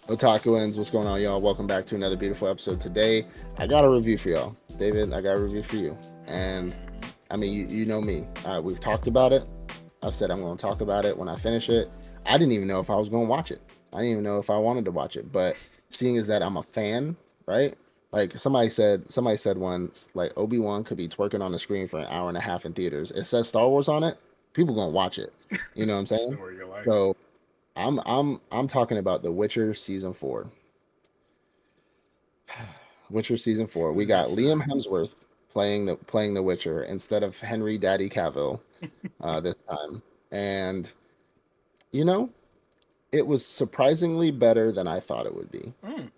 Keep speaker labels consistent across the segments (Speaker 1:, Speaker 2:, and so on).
Speaker 1: Otakuans, what's going on, y'all? Welcome back to another beautiful episode. Today, I got a review for y'all. David, I got a review for you. And I mean, you know me. We've talked about it. I've said I'm going to talk about it when I finish it. I didn't even know if I was going to watch it. I didn't even know if I wanted to watch it. But seeing as that I'm a fan, right? Like somebody said once, like Obi-Wan could be twerking on the screen for an hour and a half in theaters. It says Star Wars on it. People going to watch it. You know what I'm saying?
Speaker 2: Story of your life.
Speaker 1: So I'm talking about The Witcher season 4. Witcher season 4. We got Liam
Speaker 2: Listen,
Speaker 1: Hemsworth playing the Witcher instead of Henry Daddy Cavill this time, and you know it was surprisingly better than I thought it would be.
Speaker 2: mm,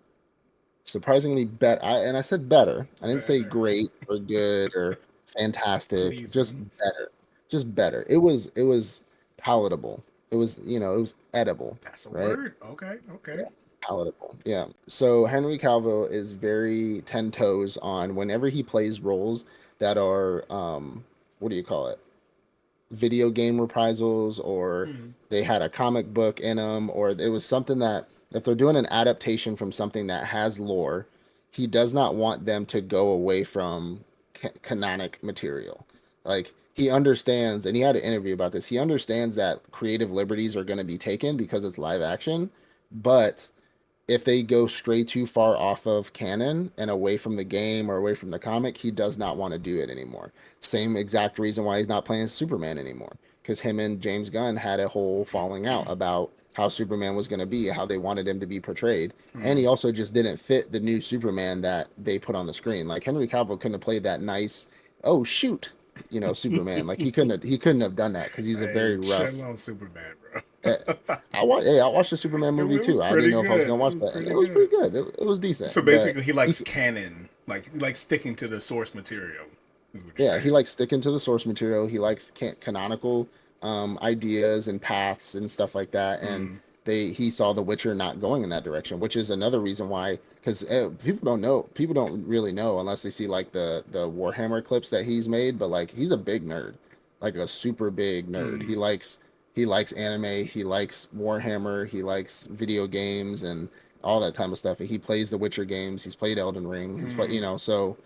Speaker 1: Surprisingly better, and I said better. I didn't say
Speaker 2: better,
Speaker 1: great or good or fantastic. Just
Speaker 2: pleasing.
Speaker 1: better. Just better. It was palatable. It was edible,
Speaker 2: That's a
Speaker 1: right?
Speaker 2: word. Okay,
Speaker 1: Yeah,
Speaker 2: okay.
Speaker 1: palatable. Yeah. So Henry Cavill is very ten toes on whenever he plays roles that are what do you call it? Video game reprisals, or
Speaker 2: Mm,
Speaker 1: they had a comic book in them, or it was something that if they're doing an adaptation from something that has lore, he does not want them to go away from canonic material. Like he understands, and he had an interview about this. He understands that creative liberties are going to be taken because it's live action, but if they go stray too far off of canon and away from the game or away from the comic, he does not want to do it anymore. Same exact reason why he's not playing Superman anymore. Because him and James Gunn had a whole falling out about how Superman was going to be, how they wanted him to be portrayed. And
Speaker 2: mm.
Speaker 1: he also just didn't fit the new Superman that they put on the screen. Like Henry Cavill couldn't have played that nice, oh shoot, Superman. Like he couldn't have done that because he's a
Speaker 2: Hey,
Speaker 1: very rough.
Speaker 2: chill on Superman,
Speaker 1: eh,
Speaker 2: bro.
Speaker 1: I watched the Superman
Speaker 2: it
Speaker 1: movie
Speaker 2: was
Speaker 1: too. I didn't
Speaker 2: pretty
Speaker 1: know if I was
Speaker 2: good.
Speaker 1: gonna
Speaker 2: It
Speaker 1: watch
Speaker 2: was
Speaker 1: that, and
Speaker 2: pretty
Speaker 1: it was
Speaker 2: good.
Speaker 1: pretty good. It was
Speaker 2: So
Speaker 1: decent, but
Speaker 2: basically, he likes canon, like he likes sticking to the source material. Is what you're
Speaker 1: yeah, he
Speaker 2: saying.
Speaker 1: likes sticking to the source material. He likes canonical ideas and paths and stuff like that. And
Speaker 2: Mm,
Speaker 1: he saw The Witcher not going in that direction, which is another reason why. Because people don't really know unless they see like the Warhammer clips that he's made. But like he's a big nerd, like a super big nerd.
Speaker 2: mm,
Speaker 1: He likes anime. He likes Warhammer. He likes video games and all that type of stuff. And he plays the Witcher games. He's played Elden Ring. He's played,
Speaker 2: mm.
Speaker 1: so.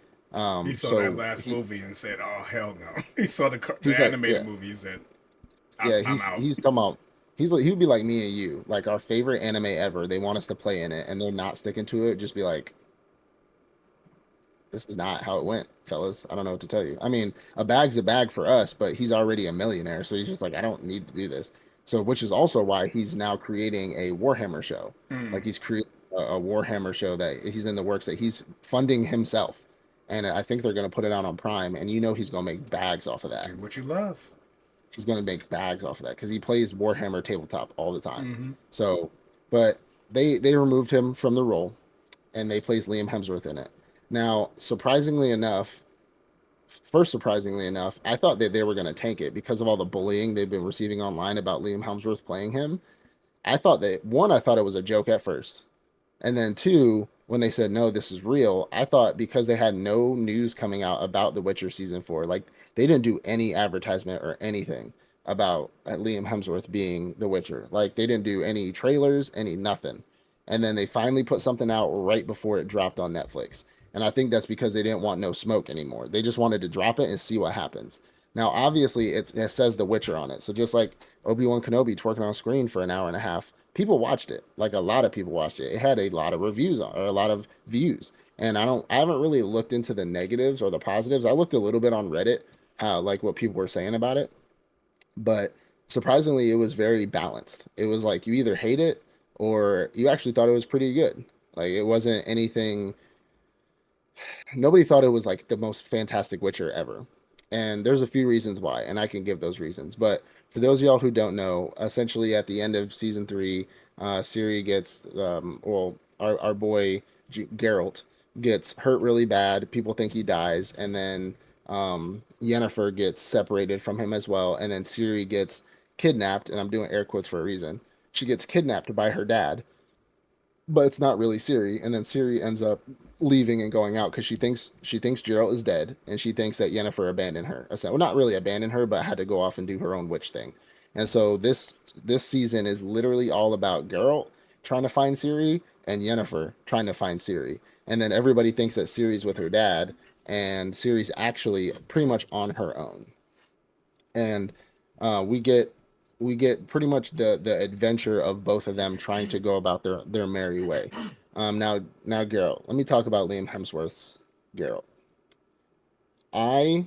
Speaker 2: He saw that
Speaker 1: So
Speaker 2: last movie and said, "Oh hell no." He saw the
Speaker 1: he's like,
Speaker 2: animated
Speaker 1: yeah,
Speaker 2: movie. He said,
Speaker 1: yeah.
Speaker 2: I'm
Speaker 1: He's
Speaker 2: out."
Speaker 1: he's talking about. He's like he would be like me and you, like our favorite anime ever. They want us to play in it, and they're not sticking to it. Just be like, this is not how it went, fellas. I don't know what to tell you. I mean, a bag's a bag for us, but he's already a millionaire, so he's just like, I don't need to do this. So, which is also why he's now creating a Warhammer show. Like
Speaker 2: Mm.
Speaker 1: he's creating a Warhammer show that he's in the works that he's funding himself, and I think they're going to put it out on Prime, and he's going to make bags off of that.
Speaker 2: Do what you love.
Speaker 1: He's going to make bags off of that because he plays Warhammer tabletop all the time.
Speaker 2: Mm-hmm.
Speaker 1: So, but they removed him from the role and they placed Liam Hemsworth in it. Now, surprisingly enough, I thought that they were going to tank it because of all the bullying they've been receiving online about Liam Hemsworth playing him. I thought it was a joke at first. And then two, when they said no, this is real, I thought because they had no news coming out about The Witcher season 4, like they didn't do any advertisement or anything about Liam Hemsworth being The Witcher. Like they didn't do any trailers, any nothing. And then they finally put something out right before it dropped on Netflix. And I think that's because they didn't want no smoke anymore. They just wanted to drop it and see what happens. Now, obviously, it says The Witcher on it. So just like Obi-Wan Kenobi twerking on screen for an hour and a half, people watched it. Like a lot of people watched it. It had a lot of reviews on, or a lot of views. And I haven't really looked into the negatives or the positives. I looked a little bit on Reddit, how like what people were saying about it, but surprisingly, it was very balanced. It was like you either hate it or you actually thought it was pretty good. Like it wasn't anything. Nobody thought it was like the most fantastic Witcher ever. And there's a few reasons why, and I can give those reasons. But for those of y'all who don't know, essentially at the end of season 3, Ciri gets, our boy Geralt gets hurt really bad. People think he dies, and then Yennefer gets separated from him as well, and then Ciri gets kidnapped, and I'm doing air quotes for a reason. She gets kidnapped by her dad, but it's not really Siri. And then Siri ends up leaving and going out because she thinks Geralt is dead, and she thinks that Yennefer abandoned her. Well, not really abandoned her, but had to go off and do her own witch thing. And so this season is literally all about Geralt trying to find Siri and Yennefer trying to find Siri. And then everybody thinks that Siri's with her dad, and Siri's actually pretty much on her own. And we get pretty much the adventure of both of them trying to go about their merry way. Now Geralt, let me talk about Liam Hemsworth's Geralt. I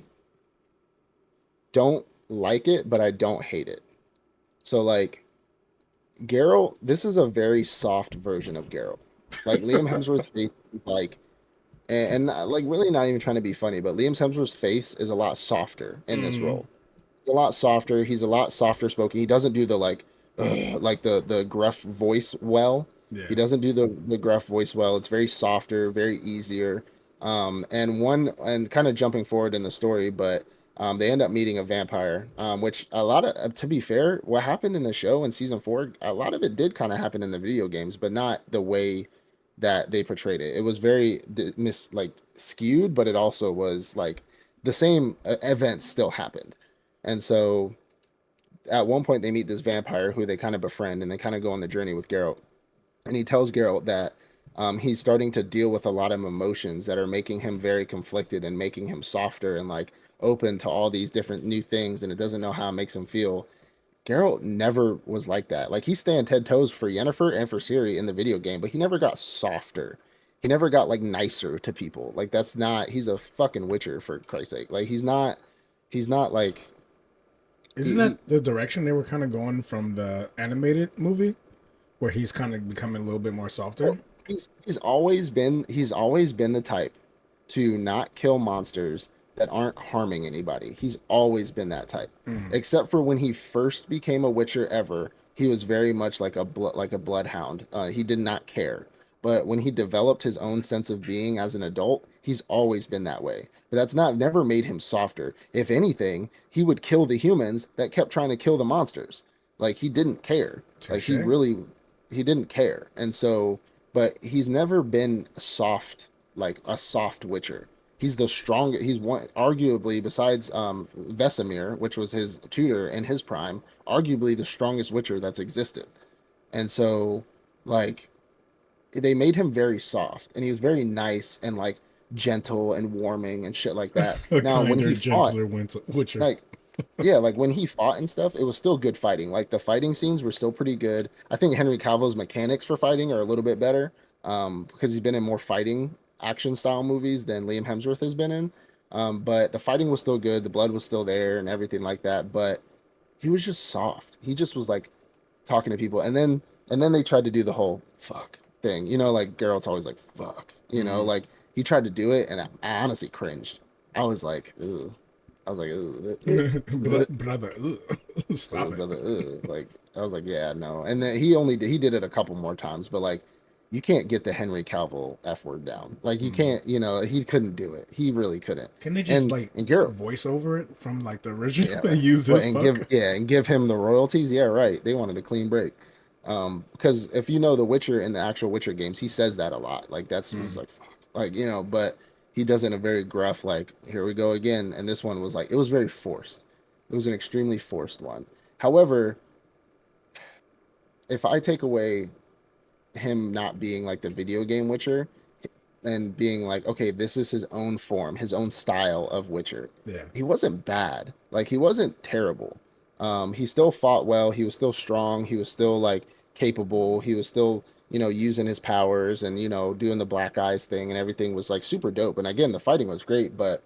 Speaker 1: don't like it, but I don't hate it. So like Geralt, this is a very soft version of Geralt. Like Liam Hemsworth's face, is like, like really not even trying to be funny, but Liam Hemsworth's face is a lot softer in this
Speaker 2: Mm,
Speaker 1: role. It's a lot softer. He's a lot softer spoken. He doesn't do the like, like the gruff voice well.
Speaker 2: yeah.
Speaker 1: He doesn't do the gruff voice well. It's very softer, very easier. And kind of jumping forward in the story, but they end up meeting a vampire, which a lot of, to be fair, what happened in the show in season four, a lot of it did kind of happen in the video games, but not the way that they portrayed it. It was very like skewed, but it also was like the same events still happened. And so at one point they meet this vampire who they kind of befriend and they kind of go on the journey with Geralt. And he tells Geralt that he's starting to deal with a lot of emotions that are making him very conflicted and making him softer and like open to all these different new things, and it doesn't know how it makes him feel. Geralt never was like that. Like he's staying 10 toes for Yennefer and for Ciri in the video game, but he never got softer. He never got like nicer to people. Like that's not. He's a fucking Witcher for Christ's sake. Like he's not. He's not like
Speaker 2: Isn't
Speaker 1: he,
Speaker 2: that the direction they were kind of going from the animated movie, where he's kind of becoming a little bit more
Speaker 1: well,
Speaker 2: softer?
Speaker 1: he's always been the type to not kill monsters that aren't harming anybody. He's always been that type.
Speaker 2: Mm,
Speaker 1: Except for when he first became a Witcher ever, he was very much like a bloodhound. He did not care. But when he developed his own sense of being as an adult, he's always been that way. But that's not never made him softer. If anything, he would kill the humans that kept trying to kill the monsters. Like he didn't care. Like
Speaker 2: touche.
Speaker 1: he didn't care. And so but he's never been soft, like a soft Witcher. He's the strongest. He's one, arguably, besides Vesemir, which was his tutor in his prime, arguably the strongest Witcher that's existed. And so, like, they made him very soft, and he was very nice and like gentle and warming and shit like that.
Speaker 2: A
Speaker 1: Now, when
Speaker 2: kinder,
Speaker 1: he fought,
Speaker 2: gentler Witcher.
Speaker 1: like yeah, like when he fought and stuff, it was still good fighting. Like the fighting scenes were still pretty good. I think Henry Cavill's mechanics for fighting are a little bit better, because he's been in more fighting action style movies than Liam Hemsworth has been in. But the fighting was still good, the blood was still there, and everything like that. But he was just soft. He just was like talking to people, and then they tried to do the whole fuck thing. Like Geralt's always like fuck.
Speaker 2: Mm.
Speaker 1: Like he tried to do it, and I honestly cringed. I was like, ugh. I was like,
Speaker 2: Brother, ugh. Stop it.
Speaker 1: brother, like I was like, yeah, no. And then he did it a couple more times, but like, you can't get the Henry Cavill F word down. Like you
Speaker 2: Mm.
Speaker 1: can't, he couldn't do it. He really couldn't.
Speaker 2: Can they just
Speaker 1: And
Speaker 2: like
Speaker 1: and Garrett,
Speaker 2: voice over it from like the
Speaker 1: yeah,
Speaker 2: original and use
Speaker 1: but
Speaker 2: this fuck?
Speaker 1: and give him the royalties. Yeah, right. They wanted a clean break. Because if you know the Witcher in the actual Witcher games, he says that a lot. Like he's
Speaker 2: Mm.
Speaker 1: like, fuck. Like, but he does it in a very gruff, like, here we go again. And this one was like, it was very forced. It was an extremely forced one. However, if I take away him not being like the video game Witcher and being like, okay, this is his own form, his own style of Witcher,
Speaker 2: Yeah.
Speaker 1: he wasn't bad. Like he wasn't terrible. He still fought well. He was still strong. He was still like capable. He was still, using his powers and, doing the black eyes thing, and everything was like super dope. And again, the fighting was great, but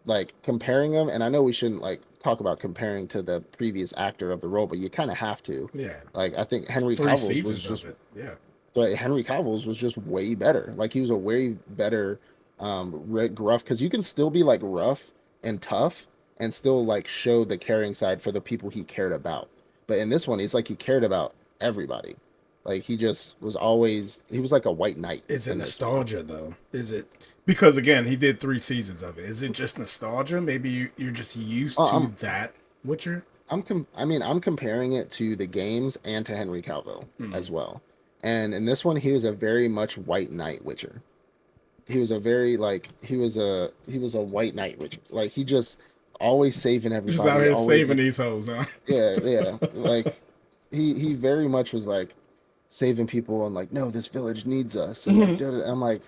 Speaker 1: like comparing them, and I know we shouldn't like talk about comparing to the previous actor of the role, but you kind of have to.
Speaker 2: Yeah.
Speaker 1: Like I think Henry
Speaker 2: Three
Speaker 1: Cavill's was
Speaker 2: seasons of
Speaker 1: just
Speaker 2: it. Yeah.
Speaker 1: but Henry Cavill's was just way better. Like he was a way better gruff, because you can still be like rough and tough and still like show the caring side for the people he cared about. But in this one, it's like he cared about everybody. Like he was like a white knight
Speaker 2: Is it
Speaker 1: in this one.
Speaker 2: nostalgia though? Is it because again he did 3 seasons of it? Is it just nostalgia? Maybe you're just used
Speaker 1: Uh,
Speaker 2: to
Speaker 1: I'm
Speaker 2: that Witcher.
Speaker 1: I'm comparing it to the games and to Henry Cavill
Speaker 2: Hmm.
Speaker 1: as well. And in this one, he was a very much white knight Witcher. He was a very like he was a white knight Witcher. Like he just always saving
Speaker 2: Just out
Speaker 1: everybody,
Speaker 2: here
Speaker 1: always
Speaker 2: saving
Speaker 1: like
Speaker 2: these hoes, huh?
Speaker 1: yeah, yeah. Like he very much was like saving people and like, no, this village needs us, and like, I'm like,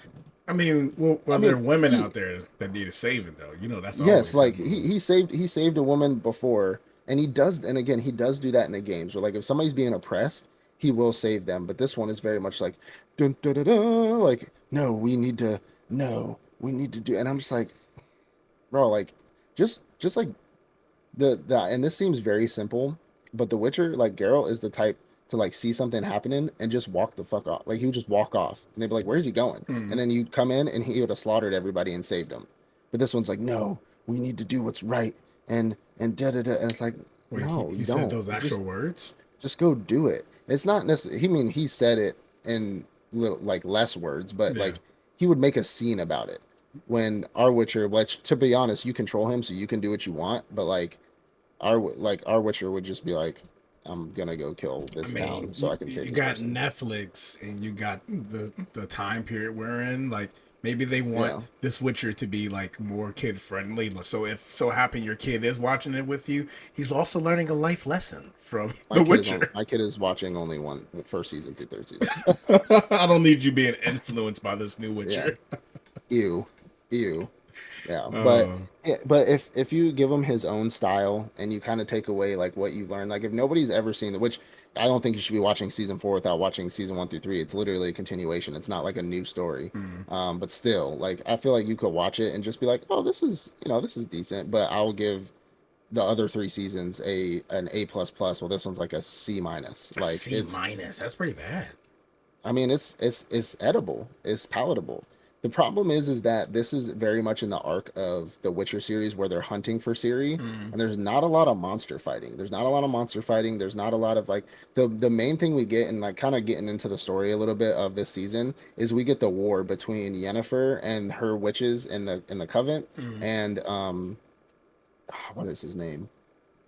Speaker 2: I mean,
Speaker 1: I
Speaker 2: well, there are
Speaker 1: mean,
Speaker 2: women
Speaker 1: he
Speaker 2: out there that need a saving, though. You know, that's
Speaker 1: yes,
Speaker 2: always his
Speaker 1: like
Speaker 2: move.
Speaker 1: he saved a woman before, and he does, and again, he does do that in the games where like if somebody's being oppressed, he will save them. But this one is very much like, dun, dun, dun, dun, like, no, we need to do, and I'm just like, bro, like, just like the and this seems very simple, but the Witcher, like Geralt, is the type to like see something happening and just walk the fuck off. Like he would just walk off, and they'd be like, "Where's he going?"
Speaker 2: Hmm.
Speaker 1: And then you'd come in, and he would have slaughtered everybody and saved them. But this one's like, "No, we need to do what's right," and da da da. And it's like,
Speaker 2: Wait,
Speaker 1: no,
Speaker 2: he
Speaker 1: you
Speaker 2: said
Speaker 1: don't.
Speaker 2: those
Speaker 1: You
Speaker 2: actual words?
Speaker 1: just go do it. It's not necessarily. He mean he said it in little like less words, but
Speaker 2: Yeah.
Speaker 1: like he would make a scene about it. When our Witcher, which to be honest, you control him, so you can do what you want. But our Witcher would just be like, I'm gonna go kill
Speaker 2: I
Speaker 1: this
Speaker 2: mean,
Speaker 1: town so I can save
Speaker 2: you
Speaker 1: this
Speaker 2: got
Speaker 1: person.
Speaker 2: Netflix and you got the time period we're in. Like maybe they want
Speaker 1: Yeah,
Speaker 2: this Witcher to be like more kid friendly. So if so happen your kid is watching it with you, he's also learning a life lesson from The Witcher.
Speaker 1: my kid is watching only one first season through third season.
Speaker 2: I don't need you being influenced by this new
Speaker 1: Yeah,
Speaker 2: Witcher.
Speaker 1: ew, ew. Yeah,
Speaker 2: Uh,
Speaker 1: but if you give him his own style and you kind of take away like what you learned, like if nobody's ever seen it, which I don't think you should be watching season four without watching season one through three. It's literally a continuation. It's not like a new story.
Speaker 2: hmm.
Speaker 1: But still, like I feel like you could watch it and just be like, oh, this is decent. But I'll give the other three seasons an A plus plus. Well, this one's like a C minus.
Speaker 2: A
Speaker 1: Like
Speaker 2: C minus. That's pretty bad.
Speaker 1: I mean, it's edible. It's palatable. The problem is that this is very much in the arc of the Witcher series where they're hunting for Ciri,
Speaker 2: Mm.
Speaker 1: and there's not a lot of monster fighting. There's not a lot of monster fighting. There's not a lot of like the main thing we get, and like kind of getting into the story a little bit of this season is we get the war between Yennefer and her witches in the Covenant,
Speaker 2: Mm.
Speaker 1: and what is his name?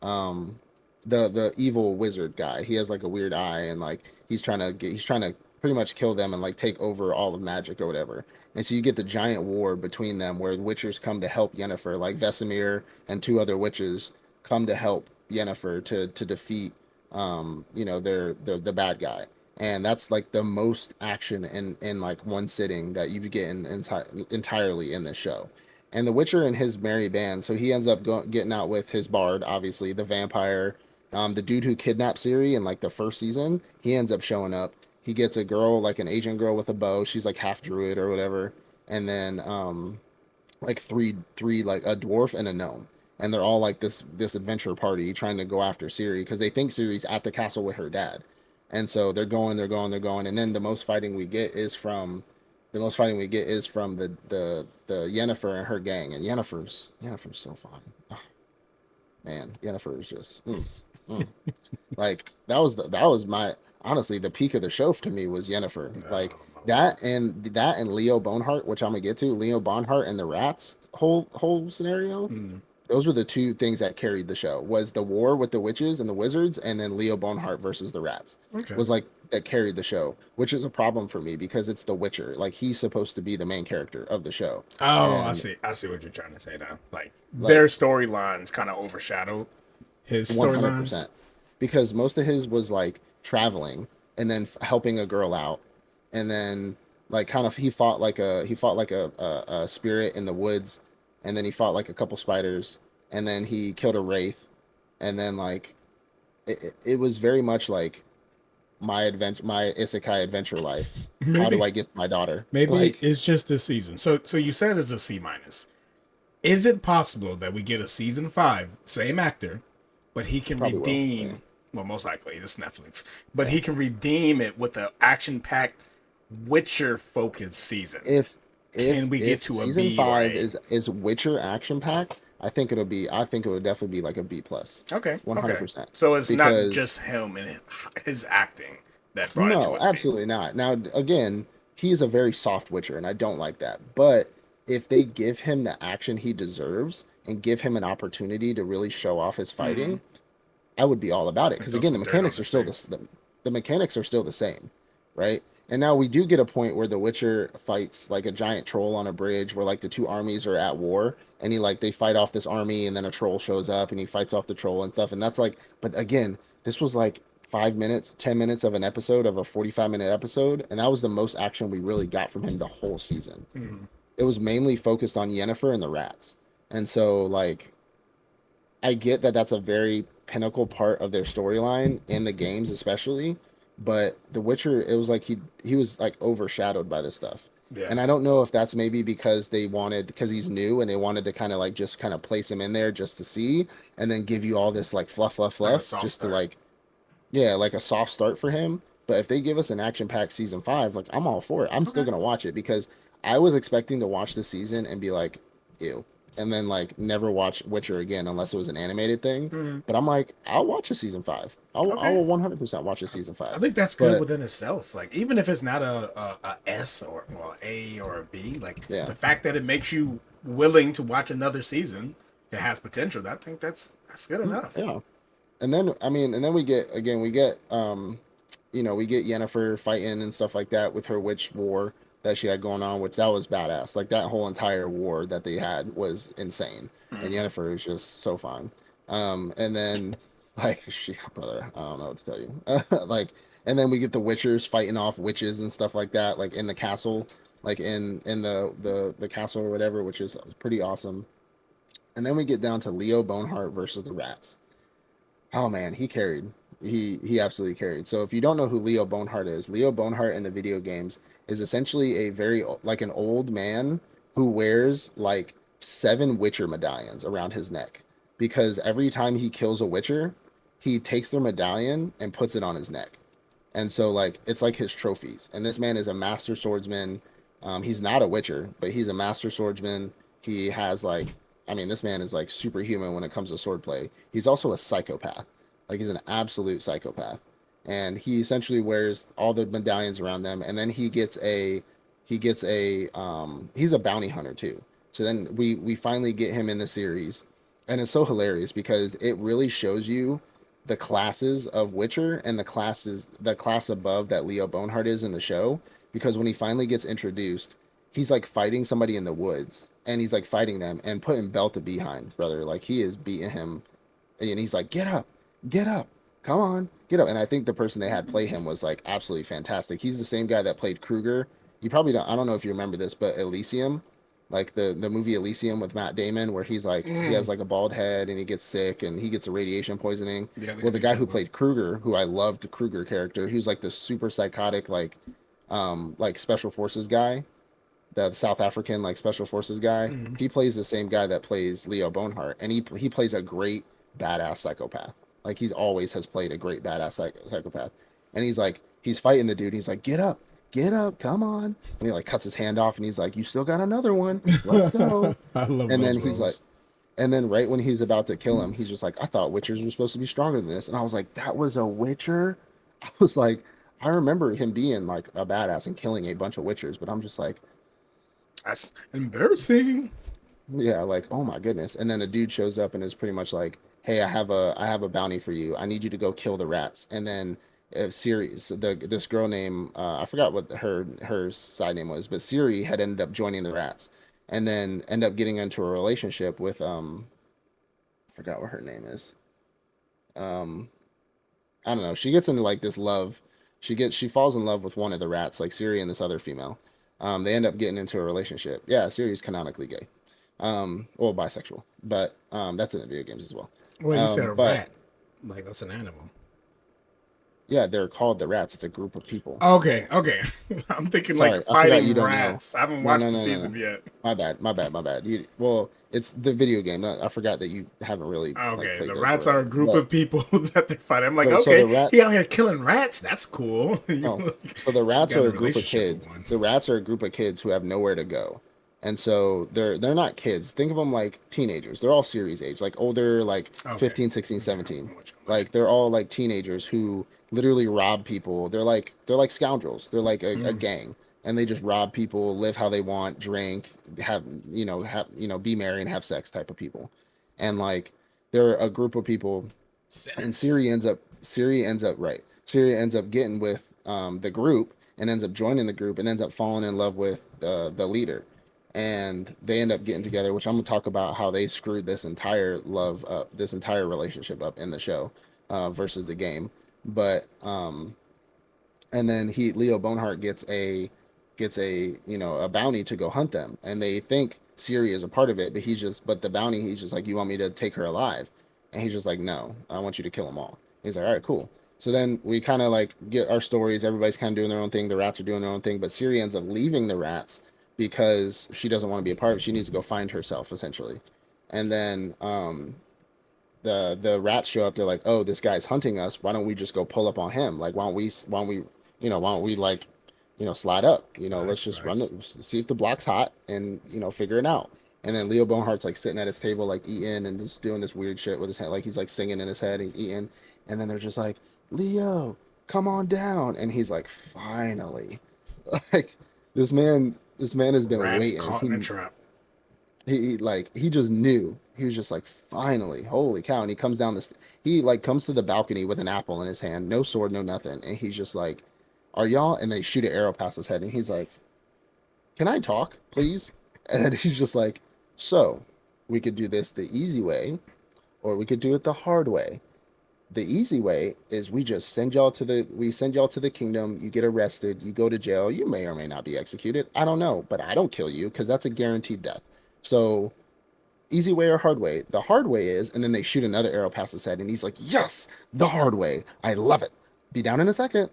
Speaker 1: um the evil wizard guy. He has like a weird eye, and like he's trying to pretty much kill them and like take over all of magic or whatever. And so you get the giant war between them where the witchers come to help Yennefer, like Vesemir and two other witches come to help Yennefer to defeat their the bad guy. And that's like the most action in like one sitting that you get entirely in this show. And the Witcher and his merry band. So he ends up getting out with his bard, obviously the vampire, the dude who kidnapped Ciri in like the first season. He ends up showing up. He gets a girl, like an Asian girl with a bow. She's like half druid or whatever. And then like three like a dwarf and a gnome. And they're all like this adventure party trying to go after Ciri because they think Ciri's at the castle with her dad. And so they're going, and then the most fighting we get is from the Yennefer and her gang, and Yennefer's so fine. Oh, man, Yennefer is just mm. Like that was my honestly the peak of the show to me was Yennefer. Like
Speaker 2: Oh, my lord.
Speaker 1: that and Leo Bonehart, which I'm gonna get to. Leo Bonehart and the rats whole scenario.
Speaker 2: Mm.
Speaker 1: Those were the two things that carried the show. Was the war with the witches and the wizards, and then Leo Bonehart versus the rats
Speaker 2: Okay.
Speaker 1: was like that carried the show, which is a problem for me because it's the Witcher. Like he's supposed to be the main character of the show,
Speaker 2: Oh, I
Speaker 1: and
Speaker 2: see. I see what you're trying to say now. Like
Speaker 1: like
Speaker 2: their storylines kind of overshadowed his storylines.
Speaker 1: 100%, because most of his was like traveling and then helping a girl out, and then like kind of he fought like a spirit in the woods, and then he fought like a couple spiders, and then he killed a wraith, and then like it was very much like my isekai adventure life. How do
Speaker 2: Maybe
Speaker 1: I get my daughter?
Speaker 2: maybe
Speaker 1: Like
Speaker 2: it's just this season. So you said it's a C minus. Is it possible that we get a season 5, same actor, but he can
Speaker 1: probably will. Yeah,
Speaker 2: redeem? Well, most likely it's Netflix, but
Speaker 1: yeah.
Speaker 2: he can redeem it with an action-packed Witcher focused season.
Speaker 1: If
Speaker 2: Can we get
Speaker 1: if
Speaker 2: to a
Speaker 1: season
Speaker 2: B or
Speaker 1: five
Speaker 2: A?
Speaker 1: is Witcher action pack, I think it would definitely be like a B plus,
Speaker 2: Okay,
Speaker 1: one hundred
Speaker 2: okay.
Speaker 1: percent.
Speaker 2: So it's not
Speaker 1: Because
Speaker 2: just him and his acting that brought it to
Speaker 1: no,
Speaker 2: a C.
Speaker 1: absolutely not. Now again, he's a very soft Witcher, and I don't like that. But if they give him the action he deserves and give him an opportunity to really show off his
Speaker 2: Mm-hmm.
Speaker 1: fighting, I would be all about it.
Speaker 2: And
Speaker 1: Because
Speaker 2: throw
Speaker 1: again, the
Speaker 2: some dirt on
Speaker 1: mechanics are
Speaker 2: his
Speaker 1: still
Speaker 2: face.
Speaker 1: the mechanics are still the same, right? And now we do get a point where the Witcher fights like a giant troll on a bridge where like the two armies are at war, and they fight off this army, and then a troll shows up and he fights off the troll and stuff. And that's like, but again, this was like 5 minutes, 10 minutes of an episode of a 45-minute episode, and that was the most action we really got from him the whole season.
Speaker 2: Mm.
Speaker 1: It was mainly focused on Yennefer and the rats, and so like I get that that's a very pinnacle part of their storyline in the games, especially. But The Witcher, it was like he was like overshadowed by this stuff,
Speaker 2: Yeah,
Speaker 1: and I don't know if that's maybe because they wanted because he's new and they wanted to kind of like just kind of place him in there just to see, and then give you all this like fluff, fluff,
Speaker 2: like a
Speaker 1: fluff,
Speaker 2: soft
Speaker 1: just to
Speaker 2: start.
Speaker 1: like yeah, like a soft start for him. But if they give us an action-packed season five, like I'm all for it. I'm still
Speaker 2: Okay.
Speaker 1: gonna watch it because I was expecting to watch the season and be like, ew, and then like never watch Witcher again unless it was an animated thing.
Speaker 2: Mm.
Speaker 1: But I'm like, I'll watch a season five. I
Speaker 2: Okay.
Speaker 1: will 100% watch a season
Speaker 2: I
Speaker 1: five.
Speaker 2: think that's good
Speaker 1: But
Speaker 2: within itself. Like even if it's not a S or well, A or a B, like
Speaker 1: yeah,
Speaker 2: the fact that it makes you willing to watch another season, it has potential. I think that's good enough.
Speaker 1: yeah. And then I mean, and then we get we get Yennefer fighting and stuff like that with her witch war that she had going on, which that was badass. Like that whole entire war that they had was insane, and
Speaker 2: Mm.
Speaker 1: Yennefer is just so fun. And then like she, brother, I don't know what to tell you. Like, and then we get the Witchers fighting off witches and stuff like that, like in the castle, like in the castle or whatever, which is pretty awesome. And then we get down to Leo Boneheart versus the rats. Oh man, he carried. He absolutely carried. So if you don't know who Leo Boneheart is, Leo Boneheart in the video games is essentially a very like an old man who wears like seven Witcher medallions around his neck because every time he kills a Witcher, he takes their medallion and puts it on his neck. And so like it's like his trophies. And this man is a master swordsman. He's not a witcher, but he's a master swordsman. He has like I mean, this man is like superhuman when it comes to swordplay. He's also a psychopath. Like he's an absolute psychopath. And he essentially wears all the medallions around them and then he's a bounty hunter too. So then we finally get him in the series. And it's so hilarious because it really shows you the classes of Witcher and the class above that Leo Boneheart is in the show. Because when he finally gets introduced, he's like fighting somebody in the woods and he's like fighting them and putting belt to behind, brother. Like he is beating him and he's like, get up, come on, get up. And I think the person they had play him was like absolutely fantastic. He's the same guy that played Kruger. You probably don't, I don't know if you remember this, but Elysium, like the movie Elysium with Matt Damon, where he's like he has
Speaker 2: Mm.
Speaker 1: like a bald head and he gets sick and he gets a radiation poisoning.
Speaker 2: Yeah, I think I
Speaker 1: Well, the
Speaker 2: think
Speaker 1: guy
Speaker 2: that
Speaker 1: who
Speaker 2: one.
Speaker 1: played Kruger, who I loved, the Kruger character, who's like the super psychotic like special forces guy, the South African like special forces guy.
Speaker 2: Mm.
Speaker 1: He plays the same guy that plays Leo Boneheart, and he plays a great badass psychopath. Like he's always has played a great badass psychopath, and he's like he's fighting the dude. And he's like, get up, come on, and he like cuts his hand off, and he's like, you still got another one, let's go.
Speaker 2: I love
Speaker 1: And then
Speaker 2: those
Speaker 1: he's like,
Speaker 2: roles.
Speaker 1: and then right when he's about to kill him, he's just like, I thought Witchers were supposed to be stronger than this, and I was like, that was a Witcher. I was like, I remember him being like a badass and killing a bunch of Witchers, but I'm just like,
Speaker 2: That's embarrassing.
Speaker 1: yeah, like oh my goodness. And then a dude shows up and is pretty much like, "Hey, I have a bounty for you. I need you to go kill the rats." And then Siri, so this girl named I forgot what her side name was, but Siri had ended up joining the rats, and then end up getting into a relationship with I forgot what her name is. Um, I don't know. She gets into like this love. She falls in love with one of the rats, like Siri and this other female. They end up getting into a relationship. Yeah, Siri's canonically gay. Well, bisexual, but that's in the video games as well.
Speaker 2: Well, you said a
Speaker 1: But
Speaker 2: rat. Like that's an animal.
Speaker 1: yeah, they're called the rats. It's a group of people.
Speaker 2: Okay, okay. I'm thinking like
Speaker 1: Sorry, I forgot you
Speaker 2: fighting
Speaker 1: don't know.
Speaker 2: rats. I haven't
Speaker 1: No,
Speaker 2: watched
Speaker 1: no,
Speaker 2: the
Speaker 1: no, no, no.
Speaker 2: season yet.
Speaker 1: My bad. Well, it's the video game. I forgot that you haven't really like
Speaker 2: Okay,
Speaker 1: played
Speaker 2: the
Speaker 1: those or
Speaker 2: rats are a
Speaker 1: whatever.
Speaker 2: group
Speaker 1: But
Speaker 2: of people that they fight. I'm like,
Speaker 1: so
Speaker 2: okay,
Speaker 1: the rat
Speaker 2: he out here killing rats. That's cool.
Speaker 1: Oh, so the
Speaker 2: She
Speaker 1: rats
Speaker 2: got
Speaker 1: are
Speaker 2: a
Speaker 1: a group of
Speaker 2: relationship with
Speaker 1: kids.
Speaker 2: one.
Speaker 1: The rats are a group of kids who have nowhere to go. And so they're not kids. Think of them like teenagers. They're all series age, like older, like
Speaker 2: Okay,
Speaker 1: 15, 16,
Speaker 2: okay,
Speaker 1: 17.
Speaker 2: I'm with you. I'm with
Speaker 1: Like they're all like teenagers who literally rob people. They're like scoundrels. They're like
Speaker 2: you.
Speaker 1: a gang. And they just rob people, live how they want, drink, be merry and have sex type of people. And like they're a group of people and
Speaker 2: Sex.
Speaker 1: Siri ends up getting with the group and ends up joining the group and ends up falling in love with the leader, and they end up getting together. Which I'm gonna talk about how they screwed this entire relationship up in the show versus the game. but and then Leo Boneheart gets a a bounty to go hunt them, and they think Siri is a part of it, but the bounty, he's just like, you want me to take her alive, and he's just like, no, I want you to kill them all. He's like, all right, cool. So then we kind of like get our stories. Everybody's kind of doing their own thing. The rats are doing their own thing, but Siri ends up leaving the rats because she doesn't want to be a part of it. She needs to go find herself essentially, and then the rats show up. They're like, oh, this guy's hunting us. Why don't we just go pull up on him? Like, why don't we like, slide up? Let's
Speaker 2: Facts,
Speaker 1: just run
Speaker 2: facts.
Speaker 1: it, see if the block's hot, and figure it out. And then Leo Boneheart's like sitting at his table, like eating and just doing this weird shit with his head, like he's like singing in his head and eating. And then they're just like, Leo, come on down. And he's like, finally, like this man has been
Speaker 2: Rats
Speaker 1: waiting.
Speaker 2: caught in a trap.
Speaker 1: He just knew. He was just like, finally, holy cow. And he comes down this, he like comes to the balcony with an apple in his hand, no sword, no nothing. And he's just like, are y'all? And they shoot an arrow past his head. And he's like, can I talk, please? And then he's just like, so we could do this the easy way, or we could do it the hard way. The easy way is we send y'all to the kingdom, you get arrested, you go to jail, you may or may not be executed. I don't know, but I don't kill you because that's a guaranteed death. So easy way or hard way? The hard way is, and then they shoot another arrow past his head, and he's like, yes, the hard way. I love it. Be down in a second.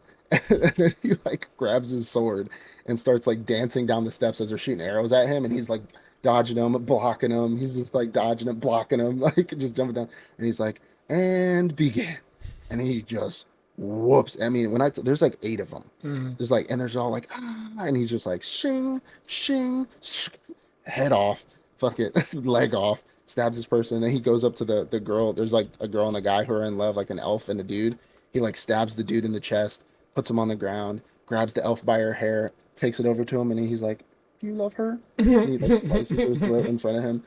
Speaker 1: And then he like grabs his sword and starts like dancing down the steps as they're shooting arrows at him, and he's like dodging them, blocking them. He's just like dodging them, blocking them, like just jumping down. And he's like, and begin. And he just whoops. I mean, there's like eight of them.
Speaker 2: Mm.
Speaker 1: There's like, and there's all like, and he's just like, shing, shing, head off, fucking leg off, stabs this person. And then he goes up to the girl. There's like a girl and a guy who are in love, like an elf and a dude. He like stabs the dude in the chest, puts him on the ground, grabs the elf by her hair, takes it over to him, and he's like, "Do you love her?" And he like slices her throat in front of him.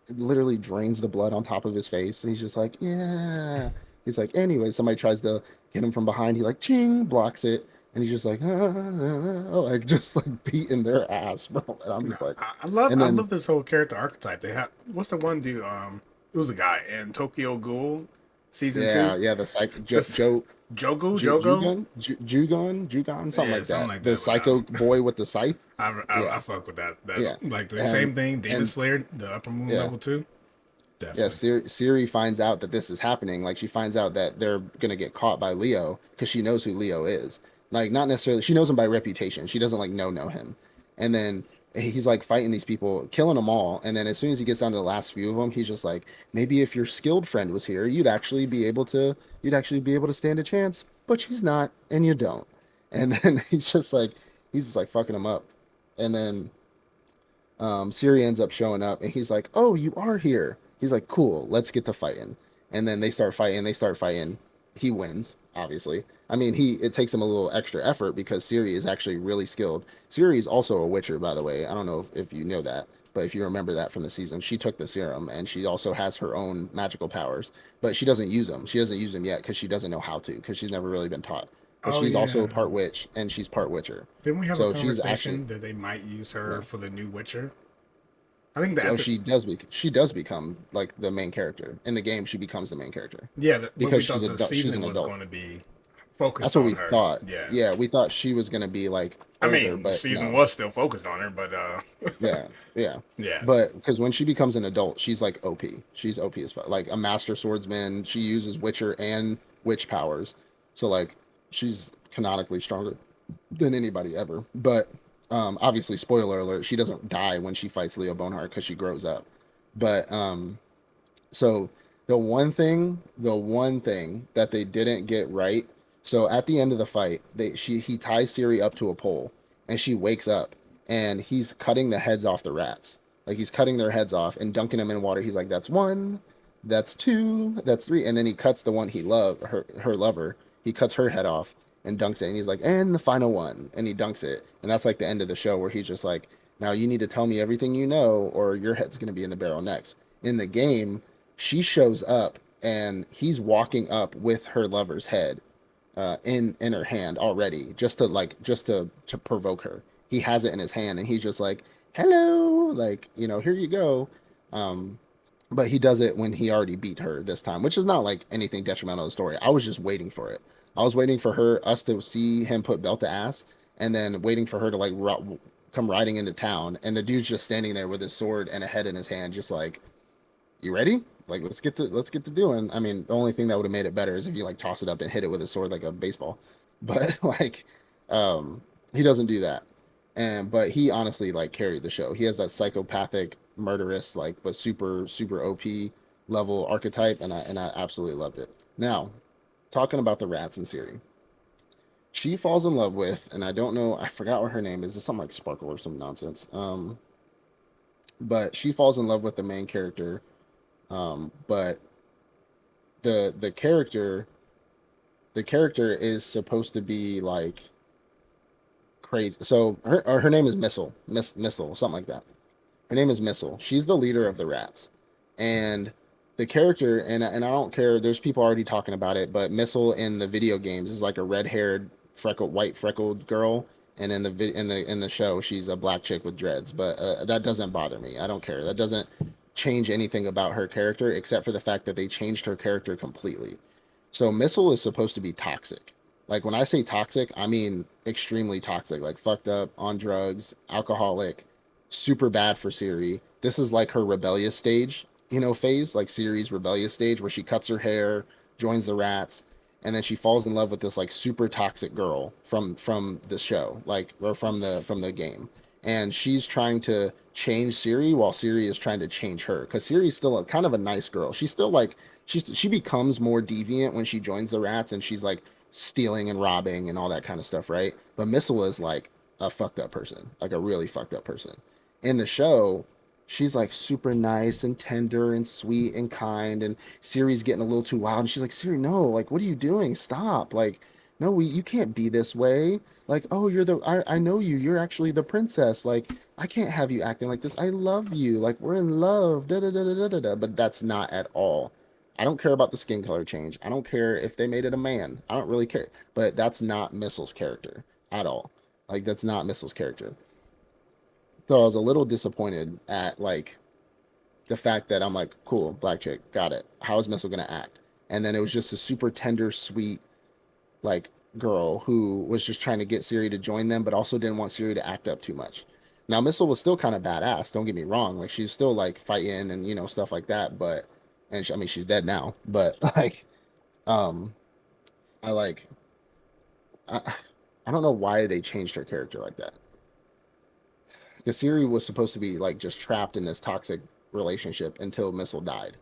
Speaker 1: It literally drains the blood on top of his face. And he's just like, "Yeah." He's like, anyway, somebody tries to get him from behind. He like, ching, blocks it. And he's just like, like just like beating their ass, bro. And I'm
Speaker 2: No,
Speaker 1: just like,
Speaker 2: I
Speaker 1: and then
Speaker 2: love this whole character archetype. They have what's the one dude? It was a guy in Tokyo Ghoul season two.
Speaker 1: yeah, the psych
Speaker 2: This Jogo,
Speaker 1: Jugon, something
Speaker 2: yeah,
Speaker 1: like
Speaker 2: something
Speaker 1: that.
Speaker 2: like
Speaker 1: The
Speaker 2: that. But
Speaker 1: psycho boy with the scythe.
Speaker 2: I
Speaker 1: Yeah,
Speaker 2: fuck with that.
Speaker 1: yeah,
Speaker 2: Like the same
Speaker 1: and
Speaker 2: thing. Demon
Speaker 1: and
Speaker 2: Slayer, the Upper Moon
Speaker 1: yeah,
Speaker 2: level two,
Speaker 1: yeah.
Speaker 2: definitely.
Speaker 1: Siri finds out that this is happening. Like she finds out that they're gonna get caught by Leo because she knows who Leo is. Like not necessarily, she knows him by reputation. She doesn't like know him. And then he's like fighting these people, killing them all. And then as soon as he gets down to the last few of them, he's just like, maybe if your skilled friend was here, you'd actually be able to stand a chance. But she's not, and you don't. And then he's just like fucking him up. And then Siri ends up showing up, and he's like, "Oh, you are here." He's like, "Cool, let's get to fighting." And then they start fighting. They start fighting. He wins, obviously. I mean, it takes him a little extra effort because Siri is actually really skilled. Siri is also a Witcher, by the way. I don't know if you know that, but if you remember that from the season, she took the serum, and she also has her own magical powers, but she doesn't use them. She doesn't use them yet because she doesn't know how to, because she's never really been taught. But
Speaker 2: Oh
Speaker 1: she's also
Speaker 2: yeah,
Speaker 1: part witch, and she's part Witcher.
Speaker 2: didn't we have a
Speaker 1: So she's actually,
Speaker 2: conversation that they might use her
Speaker 1: no.
Speaker 2: for the new Witcher? I think
Speaker 1: Oh,
Speaker 2: that
Speaker 1: she does become like the main character in the game. She becomes the main character
Speaker 2: yeah, but we
Speaker 1: because
Speaker 2: thought the
Speaker 1: she's
Speaker 2: season
Speaker 1: an
Speaker 2: was
Speaker 1: adult.
Speaker 2: going to be
Speaker 1: That's
Speaker 2: focused
Speaker 1: what
Speaker 2: on
Speaker 1: we
Speaker 2: her.
Speaker 1: thought.
Speaker 2: Yeah,
Speaker 1: Yeah, we thought she was gonna be like
Speaker 2: I
Speaker 1: older,
Speaker 2: mean the
Speaker 1: but
Speaker 2: season
Speaker 1: no.
Speaker 2: was still focused on her, but
Speaker 1: Yeah, yeah.
Speaker 2: yeah.
Speaker 1: But because when she becomes an adult, she's like OP. She's OP as fuck. Like a master swordsman. She uses Witcher and witch powers. So like she's canonically stronger than anybody ever. But obviously, spoiler alert, she doesn't die when she fights Leo Boneheart because she grows up. But so the one thing that they didn't get right. So at the end of the fight, he ties Siri up to a pole, and she wakes up, and he's cutting the heads off the rats. Like he's cutting their heads off and dunking them in water. He's like, "That's one, that's two, that's three," and then he cuts the one her lover. He cuts her head off and dunks it, and he's like, "And the final one," and he dunks it, and that's like the end of the show where he's just like, "Now you need to tell me everything you know, or your head's gonna be in the barrel next." In the game, she shows up and he's walking up with her lover's head in her hand already, just to provoke her. He has it in his hand, and he's just like, "Hello," like, "Here you go." Um, but he does it when he already beat her this time, which is not like anything detrimental to the story. I was just waiting for it. I was waiting for us to see him put belt to ass, and then waiting for her to like come riding into town, and the dude's just standing there with his sword and a head in his hand, just like, you ready? Like, let's get to doing. I mean, the only thing that would have made it better is if you like toss it up and hit it with a sword like a baseball, but like, um, he doesn't do that. And but he honestly like carried the show. He has that psychopathic, murderous, like but super OP level archetype, and I absolutely loved it. Now, talking about the rats in Siri, she falls in love with, and I don't know, I forgot what her name is. It's something like Sparkle or some nonsense. But she falls in love with the main character. But the character the character is supposed to be like crazy. So her name is Missile, something like that. Her name is Missile. She's the leader of the rats, and the character, and I don't care. There's people already talking about it, but Missile in the video games is like a red-haired, white freckled girl, and in in the show, she's a black chick with dreads. But that doesn't bother me. I don't care. That doesn't change anything about her character, except for the fact that they changed her character completely. So Missile is supposed to be toxic. Like when I say toxic, I mean extremely toxic, like fucked up, on drugs, alcoholic, super bad for Siri. This is like her rebellious stage, phase, like Siri's rebellious stage where she cuts her hair, joins the rats, and then she falls in love with this like super toxic girl from the show, like or from the game. And she's trying to change Siri while Siri is trying to change her because Siri's still kind of a nice girl. She's still like she becomes more deviant when she joins the rats and she's like stealing and robbing and all that kind of stuff, right? But Missile is like a fucked up person, like a really fucked up person. In the show, she's like super nice and tender and sweet and kind, and Siri's getting a little too wild, and she's like, Siri, no, like, what are you doing? Stop. Like, no, you can't be this way. Like, oh, I know you. You're actually the princess. Like, I can't have you acting like this. I love you. Like, we're in love. Da da da da da da. Da. But that's not at all. I don't care about the skin color change. I don't care if they made it a man. I don't really care. But that's not Missile's character at all. Like, that's not Missile's character. So I was a little disappointed at like the fact that I'm like, cool, black chick, got it. How is Missile gonna act? And then it was just a super tender, sweet, like girl who was just trying to get Siri to join them, but also didn't want Siri to act up too much. Now Missile was still kind of badass. Don't get me wrong. Like she's still like fighting and stuff like that. But I mean she's dead now. But like um I like I, I don't know why they changed her character like that. Because Siri was supposed to be like just trapped in this toxic relationship until Missile died.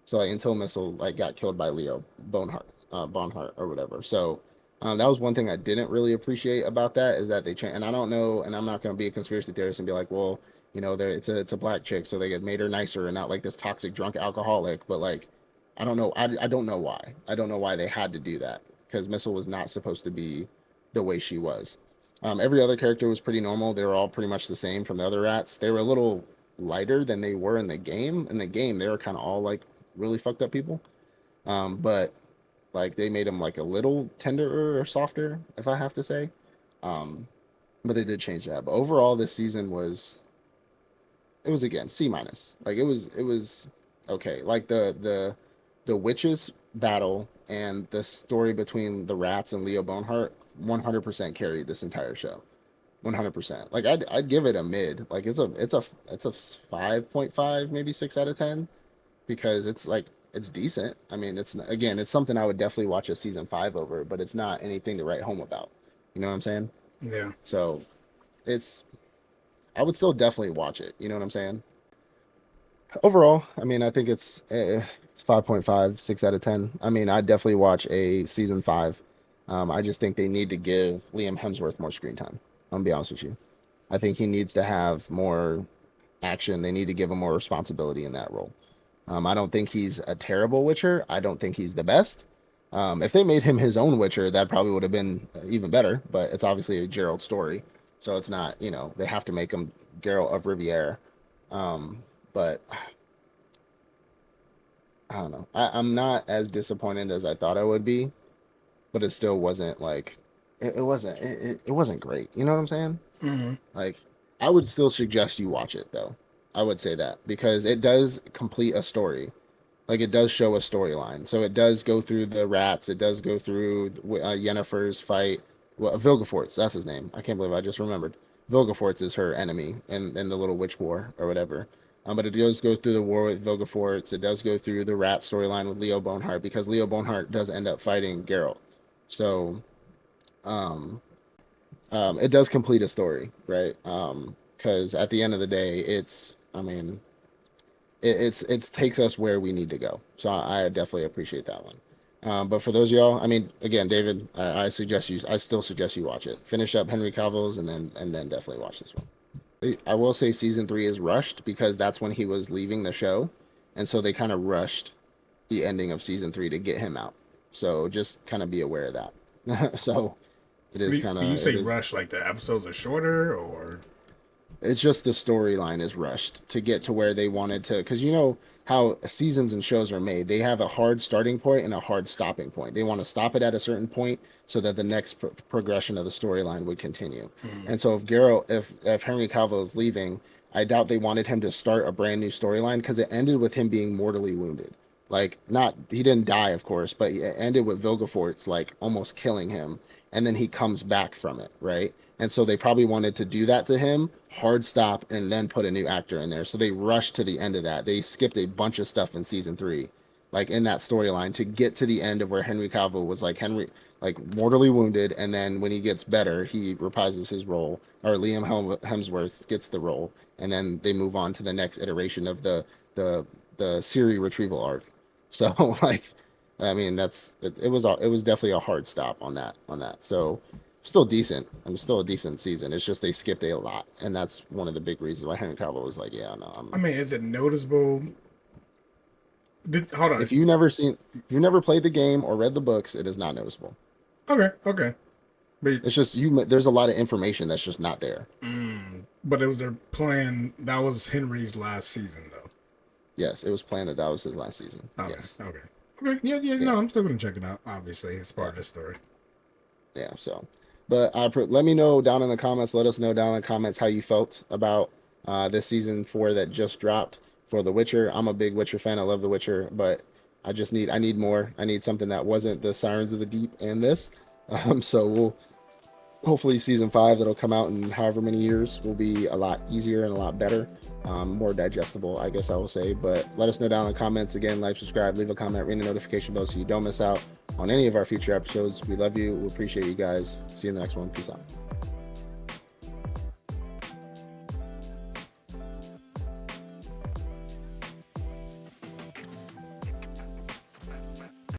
Speaker 1: So like until Missile like got killed by Leo Bonhart or whatever. So that was one thing I didn't really appreciate about that is that they changed. And I don't know, and I'm not going to be a conspiracy theorist and be like, well, it's a black chick, so they made her nicer and not like this toxic drunk alcoholic. But like, I don't know. I don't know why. I don't know why they had to do that because Missile was not supposed to be the way she was. Every other character was pretty normal. They were all pretty much the same from the other rats. They were a little lighter than they were in the game. In the game, they were kind of all like really fucked up people. But like they made them like a little tenderer or softer, if I have to say. Um, but they did change that. But overall, this season was it was again C minus. Like it was okay. Like the witches battle and the story between the rats and Leo Boneheart 100% carried this entire show. 100%. Like I'd give it a mid. Like it's a 5.5, maybe 6 out of 10 because it's like it's decent. I mean, it's something I would definitely watch a season 5 over, but it's not anything to write home about. You know what I'm saying?
Speaker 2: Yeah.
Speaker 1: So, it's I would still definitely watch it. You know what I'm saying? Overall, I mean, I think it's 5.5, 6 out of 10. I mean, I'd definitely watch a season 5. I just think they need to give Liam Hemsworth more screen time. I'm gonna be honest with you. I think he needs to have more action. They need to give him more responsibility in that role. I don't think he's a terrible Witcher. I don't think he's the best. If they made him his own Witcher, that probably would have been even better. But it's obviously a Geralt story, so it's not. They have to make him Geralt of Riviera. But I don't know. I'm not as disappointed as I thought I would be, but it still wasn't like it wasn't great. You know what I'm saying?
Speaker 2: Hmm.
Speaker 1: Like I would still suggest you watch it though. I would say that because it does complete a story. Like it does show a storyline. So it does go through the rats. It does go through Yennefer's fight. Well, Vilgefortz, that's his name. I can't believe I just remembered. Vilgefortz is her enemy in the little witch war or whatever. But it does go through the war with Vilgefortz. It does go through the rat storyline with Leo Boneheart because Leo Boneheart does end up fighting Geralt. So um, it does complete a story, right? Because at the end of the day, I mean, it's takes us where we need to go. So I definitely appreciate that one. But for those of y'all, I mean, again, David, I still suggest you watch it. Finish up Henry Cavill's and then definitely watch this one. I will say season 3 is rushed because that's when he was leaving the show, and so they kind of rushed the ending of season 3 to get him out. So just kind of be aware of that. So it is kind
Speaker 2: When you
Speaker 1: of
Speaker 2: say
Speaker 1: it is
Speaker 2: rush, like the episodes are shorter, or
Speaker 1: it's just the storyline is rushed to get to where they wanted to, because you know how seasons and shows are made, they have a hard starting point and a hard stopping point. They want to stop it at a certain point so that the next progression of the storyline would continue.
Speaker 2: mm,
Speaker 1: And so if Henry Cavill is leaving, I doubt they wanted him to start a brand new storyline because it ended with him being mortally wounded. Like, not he didn't die, of course, but it ended with Vilgefortz like almost killing him, and then he comes back from it, right? And so they probably wanted to do that to him, hard stop, and then put a new actor in there. So they rushed to the end of that. They skipped a bunch of stuff in season 3, like in that storyline, to get to the end of where Henry Cavill was like mortally wounded, and then when he gets better, he reprises his role, or Liam Hemsworth gets the role, and then they move on to the next iteration of the the Siri retrieval arc. So like, I mean, it was definitely a hard stop on that. So still decent. I mean, still a decent season. It's just they skipped a lot, and that's one of the big reasons why Henry Cavill was like, yeah, no.
Speaker 2: I mean, is it noticeable? Hold on.
Speaker 1: If you've never played the game or read the books, it is not noticeable.
Speaker 2: Okay, okay, but
Speaker 1: It's just you. There's a lot of information that's just not there.
Speaker 2: but it was their plan. That was Henry's last season, though.
Speaker 1: Yes, it was planned that that was his last season.
Speaker 2: Okay,
Speaker 1: Yes,
Speaker 2: okay, okay. Yeah, yeah.
Speaker 1: yeah,
Speaker 2: No, I'm still gonna check it out. Obviously, it's part
Speaker 1: yeah,
Speaker 2: of the story.
Speaker 1: yeah. So, but let me know down in the comments. Let us know down in the comments how you felt about this season 4 that just dropped for The Witcher. I'm a big Witcher fan. I love The Witcher, but I need more. I need something that wasn't the Sirens of the Deep and this. So we'll hopefully season 5 that'll come out in however many years will be a lot easier and a lot better, more digestible, I guess I will say. But let us know down in the comments. Again, like, subscribe, leave a comment, ring the notification bell so you don't miss out on any of our future episodes. We love you. We appreciate you guys. See you in the next one. Peace out.